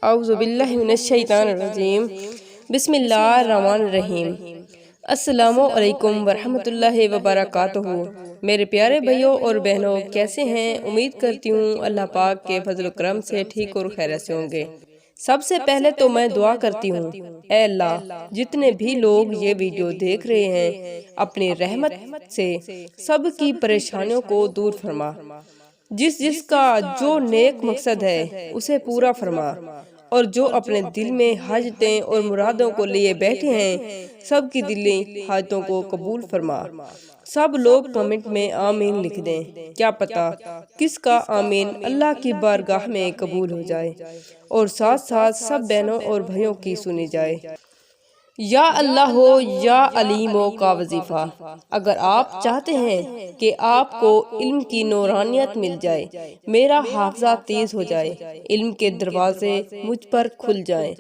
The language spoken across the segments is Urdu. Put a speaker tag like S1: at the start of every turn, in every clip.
S1: اعوذ باللہ من الشیطان الرجیم بسم اللہ الرحمن الرحیم۔ السلام علیکم ورحمۃ اللہ وبرکاتہ۔ میرے پیارے بھائیوں اور بہنوں، کیسے ہیں؟ امید کرتی ہوں اللہ پاک کے فضل و کرم سے ٹھیک اور خیریت سے ہوں گے۔ سب سے پہلے تو میں دعا کرتی ہوں، اے اللہ جتنے بھی لوگ یہ ویڈیو دیکھ رہے ہیں، اپنی رحمت سے سب کی پریشانیوں کو دور فرما، جس کا جو نیک مقصد ہے اسے پورا فرما، اور جو اپنے دل میں حاجتیں اور مرادوں کو لیے بیٹھے ہیں سب کی دلی حاجتوں کو قبول فرما۔ سب لوگ کمنٹ میں آمین لکھ دیں، کیا پتا کس کا آمین اللہ کی بارگاہ میں قبول ہو جائے اور ساتھ ساتھ سب بہنوں اور بھائیوں کی سنی جائے۔ یا اللہ ہو یا علیم ہو کا وظیفہ۔ اگر آپ چاہتے ہیں کہ آپ کو علم کی نورانیت مل جائے، میرا حافظہ تیز ہو جائے، علم کے دروازے مجھ پر کھل جائیں،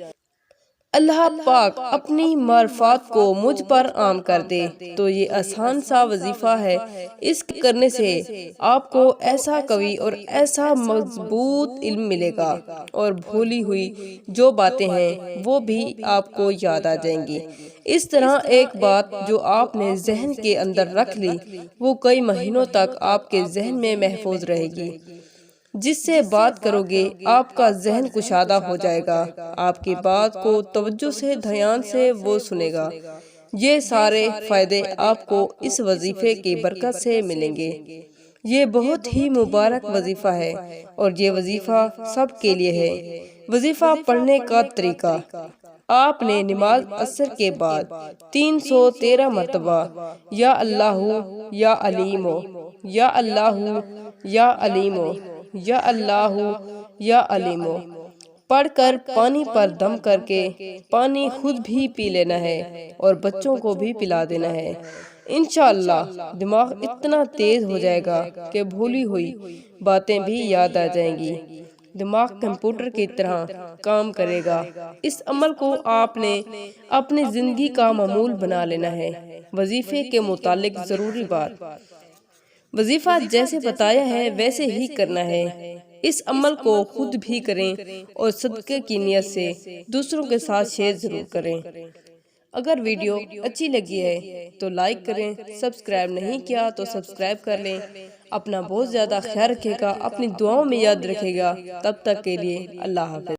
S1: اللہ پاک اپنی معرفات کو مجھ پر عام کر دے، تو یہ آسان سا وظیفہ ہے۔ اس کرنے سے آپ کو ایسا قوی اور ایسا مضبوط علم ملے گا، اور بھولی ہوئی جو باتیں ہیں وہ بھی آپ کو یاد آ جائیں گی۔ اس طرح ایک بات جو آپ نے ذہن کے اندر رکھ لی، وہ کئی مہینوں تک آپ کے ذہن میں محفوظ رہے گی۔ جس سے بات کرو گے آپ کا ذہن کشادہ ہو جائے گا، آپ کی بات کو توجہ سے دھیان سے وہ سنے گا۔ یہ سارے فائدے آپ کو اس وظیفے کی برکت سے ملیں گے۔ یہ بہت ہی مبارک وظیفہ ہے، اور یہ وظیفہ سب کے لیے ہے۔ وظیفہ پڑھنے کا طریقہ: آپ نے نماز عصر کے بعد 313 مرتبہ یا اللہ یا علیم یا اللہ یا علیم یا اللہ یا علیم پڑھ کر پانی پر دم کر کے پانی خود بھی پی لینا ہے اور بچوں کو بھی پلا دینا ہے۔ انشاءاللہ دماغ اتنا تیز ہو جائے گا کہ بھولی ہوئی باتیں بھی یاد آ جائیں گی۔ دماغ کمپیوٹر کی طرح کام کرے گا۔ اس عمل کو آپ نے اپنی زندگی کا معمول بنا لینا ہے۔ وظیفے کے متعلق ضروری بات: وظیفہ جیسے بتایا ہے ویسے ہی کرنا ہے۔ اس عمل کو خود بھی کریں اور صدقے کی نیت سے دوسروں کے ساتھ شیئر ضرور کریں۔ اگر ویڈیو اچھی لگی ہے تو لائک کریں، سبسکرائب نہیں کیا تو سبسکرائب کر لیں۔ اپنا بہت زیادہ خیال رکھے گا، اپنی دعاؤں میں یاد رکھے گا۔ تب تک کے لیے اللہ حافظ۔